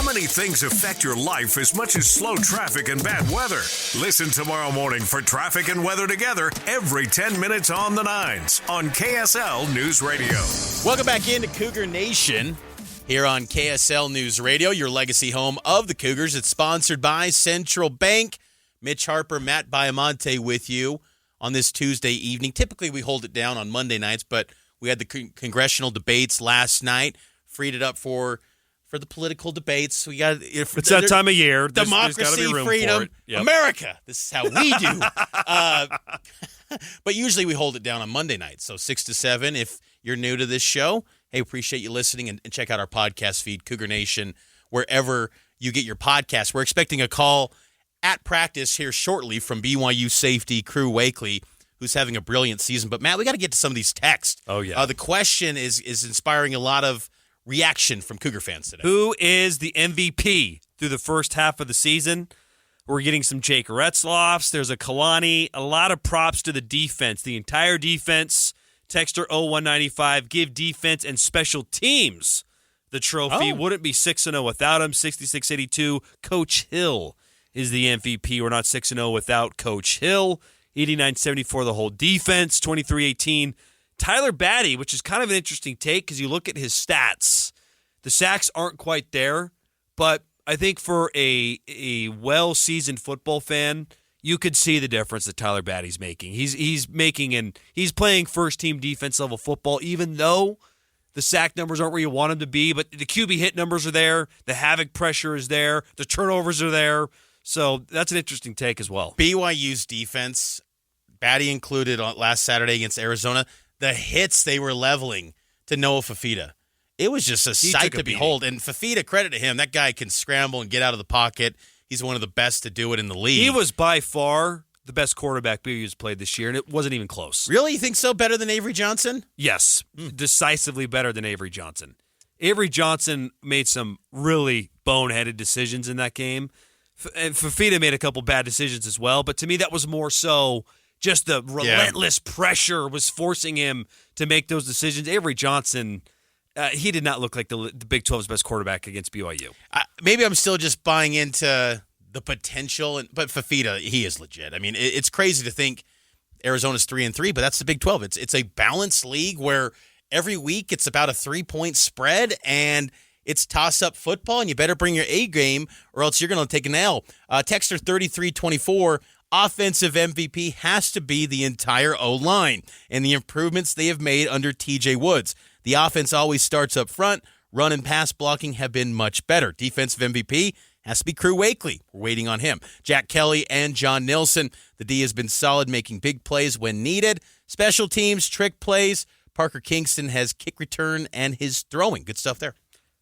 many things affect your life as much as slow traffic and bad weather? Listen tomorrow morning for Traffic and Weather Together every 10 minutes on the 9s on KSL News Radio. Welcome back into Cougar Nation here on KSL News Radio, your legacy home of the Cougars. It's sponsored by Central Bank. Mitch, Harper, Matt Baiamonte with you on this Tuesday evening. Typically, we hold it down on Monday nights, but we had the congressional debates last night, freed it up for the political debates. We got it's that time of year. Democracy, there's gotta be room freedom, for it. Yep. America. This is how we do. But usually we hold it down on Monday nights, so 6 to 7. If you're new to this show, hey, appreciate you listening, and check out our podcast feed, Cougar Nation, wherever you get your podcast. We're expecting a call at practice here shortly from BYU safety Crew Wakely, who's having a brilliant season. But, Matt, we got to get to some of these texts. Oh, yeah. The question is inspiring a lot of reaction from Cougar fans today. Who is the MVP through the first half of the season? We're getting some Jake Retzloffs. There's a Kalani. A lot of props to the defense. The entire defense. Texter 0195. Give defense and special teams the trophy. Wouldn't be 6-0 without him. 6682. Coach Hill is the MVP. We're not 6-0 without Coach Hill. 8974 the whole defense. 2318. Tyler Batty, which is kind of an interesting take because you look at his stats. The sacks aren't quite there, but I think for a well-seasoned football fan, you could see the difference that Tyler Batty's making. He's making and he's playing first-team defense level football, even though the sack numbers aren't where you want them to be. But the QB hit numbers are there, the havoc pressure is there, the turnovers are there. So that's an interesting take as well. BYU's defense, Batty included on last Saturday against Arizona. The hits they were leveling to Noah Fafita. It was just a sight to behold. And Fafita, credit to him, that guy can scramble and get out of the pocket. He's one of the best to do it in the league. He was by far the best quarterback BYU's played this year, and it wasn't even close. Really? You think so? Better than Avery Johnson? Yes. Decisively better than Avery Johnson. Avery Johnson made some really boneheaded decisions in that game. And Fafita made a couple bad decisions as well, but to me that was more so just the relentless pressure was forcing him to make those decisions. Avery Johnson, he did not look like the Big 12's best quarterback against BYU. Maybe I'm still just buying into the potential, but Fafita, he is legit. I mean, it's crazy to think Arizona's 3-3, but that's the Big 12. It's a balanced league where every week it's about a 3-point spread, and it's toss-up football, and you better bring your A game or else you're going to take an L. Texter 3324, offensive MVP has to be the entire O-line and the improvements they have made under TJ Woods. The offense always starts up front. Run and pass blocking have been much better. Defensive MVP has to be Crew Wakely. We're waiting on him. Jack Kelly and John Nilsson. The D has been solid, making big plays when needed. Special teams, trick plays. Parker Kingston has kick return and his throwing. Good stuff there.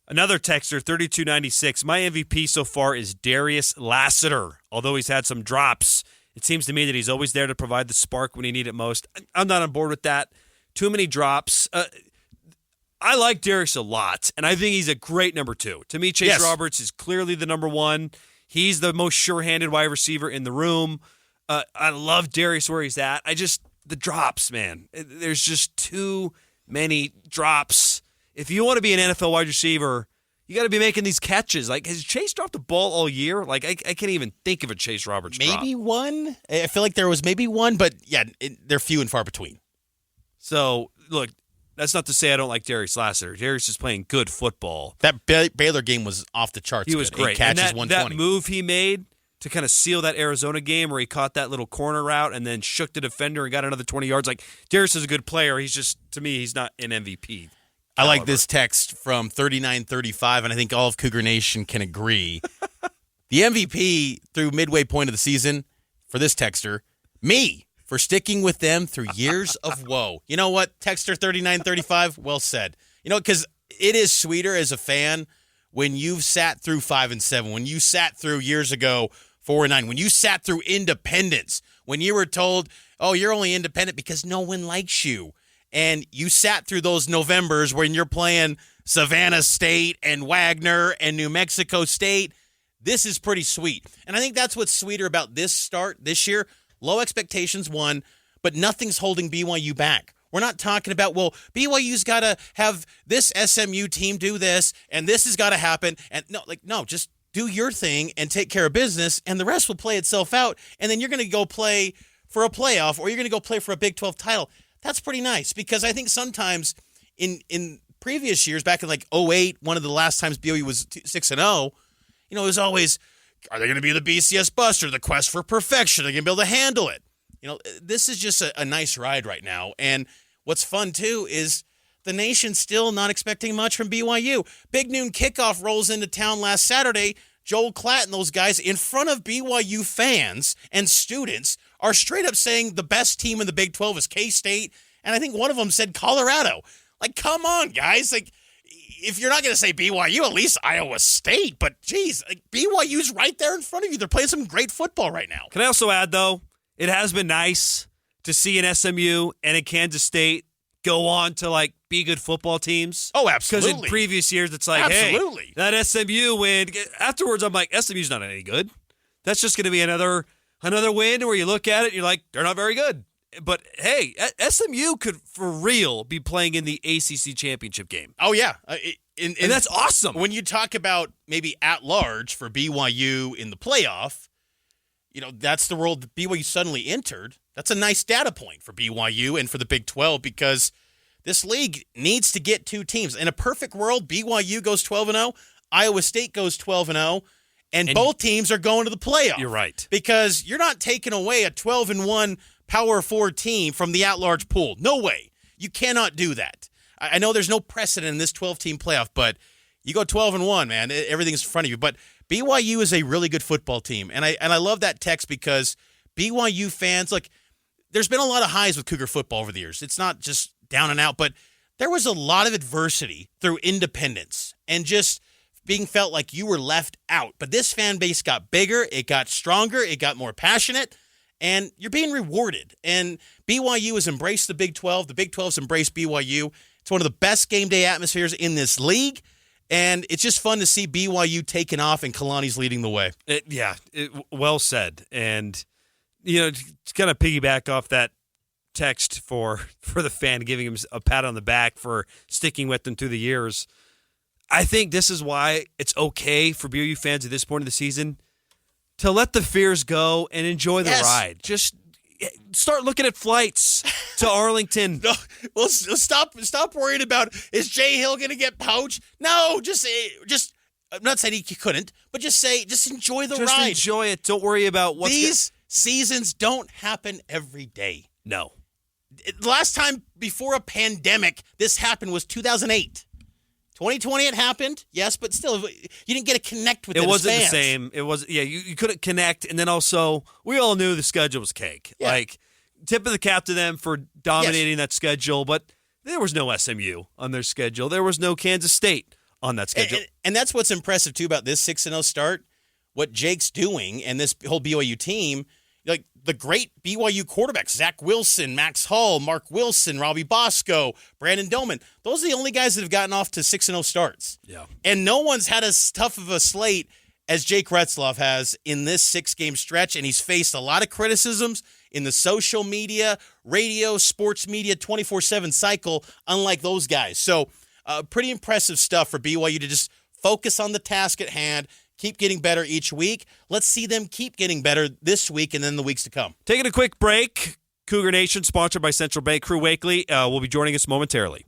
Another texter, 3296. My MVP so far is Darius Lassiter. Although he's had some drops, it seems to me that he's always there to provide the spark when you need it most. I'm not on board with that. Too many drops. I like Darius a lot, and I think he's a great number 2. To me, Chase Roberts is clearly the number 1. He's the most sure-handed wide receiver in the room. I love Darius where he's at. The drops, man. There's just too many drops. If you want to be an NFL wide receiver, you got to be making these catches. Like, has Chase dropped the ball all year? Like, I can't even think of a Chase Roberts drop. Maybe one. I feel like there was maybe one, but yeah, they're few and far between. So, look, that's not to say I don't like Darius Lassiter. Darius is playing good football. That Baylor game was off the charts. He was great. 8 catches, and 120. That move he made to kind of seal that Arizona game where he caught that little corner route and then shook the defender and got another 20 yards. Like, Darius is a good player. He's just, to me, he's not an MVP. I like this text from 3935, and I think all of Cougar Nation can agree. The MVP through midway point of the season for this texter, me, for sticking with them through years of woe. You know what, texter 3935, well said. You know, because it is sweeter as a fan when you've sat through 5-7, when you sat through years ago 4-9, when you sat through independence, when you were told, oh, you're only independent because no one likes you. And you sat through those Novembers when you're playing Savannah State and Wagner and New Mexico State. This is pretty sweet. And I think that's what's sweeter about this start this year. Low expectations, one, but nothing's holding BYU back. We're not talking about, well, BYU's got to have this SMU team do this, and this has got to happen. And no, just do your thing and take care of business, and the rest will play itself out. And then you're going to go play for a playoff, or you're going to go play for a Big 12 title. That's pretty nice, because I think sometimes in previous years, back in like 2008, one of the last times BYU was 6-0, it was always, are they going to be the BCS bust or the quest for perfection? Are they going to be able to handle it? This is just a nice ride right now. And what's fun, too, is the nation's still not expecting much from BYU. Big Noon Kickoff rolls into town last Saturday. Joel Klatt and those guys in front of BYU fans and students are straight up saying the best team in the Big 12 is K-State. And I think one of them said Colorado. Like, come on, guys. Like, if you're not going to say BYU, at least Iowa State. But, geez, BYU's right there in front of you. They're playing some great football right now. Can I also add, though, it has been nice to see an SMU and a Kansas State go on to, be good football teams. Oh, absolutely. Because in previous years, it's like, absolutely. Hey, that SMU win. Afterwards, I'm like, SMU's not any good. That's just going to be another win where you look at it and you're like, they're not very good. But, hey, SMU could, for real, be playing in the ACC championship game. Oh, yeah. And that's awesome. When you talk about maybe at large for BYU in the playoff, that's the world that BYU suddenly entered. That's a nice data point for BYU and for the Big 12, because this league needs to get two teams. In a perfect world, BYU goes 12-0, Iowa State goes 12-0, and both teams are going to the playoff. You're right. Because you're not taking away a 12-1 Power 4 team from the at-large pool. No way. You cannot do that. I know there's no precedent in this 12-team playoff, but you go 12-1, man. Everything's in front of you. But BYU is a really good football team, and I love that text, because BYU fans, there's been a lot of highs with Cougar football over the years. It's not just down and out, but there was a lot of adversity through independence and just being felt like you were left out. But this fan base got bigger, it got stronger, it got more passionate, and you're being rewarded. And BYU has embraced the Big 12. The Big 12's embraced BYU. It's one of the best game day atmospheres in this league. And it's just fun to see BYU taking off and Kalani's leading the way. Well said. And, to kind of piggyback off that text for the fan, giving him a pat on the back for sticking with them through the years, I think this is why it's okay for BYU fans at this point of the season to let the fears go and enjoy the ride. Just start looking at flights to Arlington. No, well, stop worrying about, is Jay Hill going to get poached? No, just I'm not saying he couldn't, but just enjoy the ride. Just enjoy it. Don't worry about what's These seasons don't happen every day. No. The last time before a pandemic this happened was 2008. 2020 it happened, yes, but still, you didn't get to connect with it. It wasn't fans. the same. It was, you couldn't connect, and then also, we all knew the schedule was cake. Yeah. Tip of the cap to them for dominating that schedule, but there was no SMU on their schedule. There was no Kansas State on that schedule. And that's what's impressive, too, about this 6-0 start. What Jake's doing and this whole BYU team, the great BYU quarterbacks, Zach Wilson, Max Hall, Mark Wilson, Robbie Bosco, Brandon Doman, those are the only guys that have gotten off to 6-0 starts. Yeah. And no one's had as tough of a slate as Jake Retzloff has in this 6-game stretch, and he's faced a lot of criticisms in the social media, radio, sports media, 24/7 cycle, unlike those guys. So pretty impressive stuff for BYU to just focus on the task at hand, keep getting better each week. Let's see them keep getting better this week and then the weeks to come. Taking a quick break. Cougar Nation, sponsored by Central Bank. Crew Wakely will be joining us momentarily.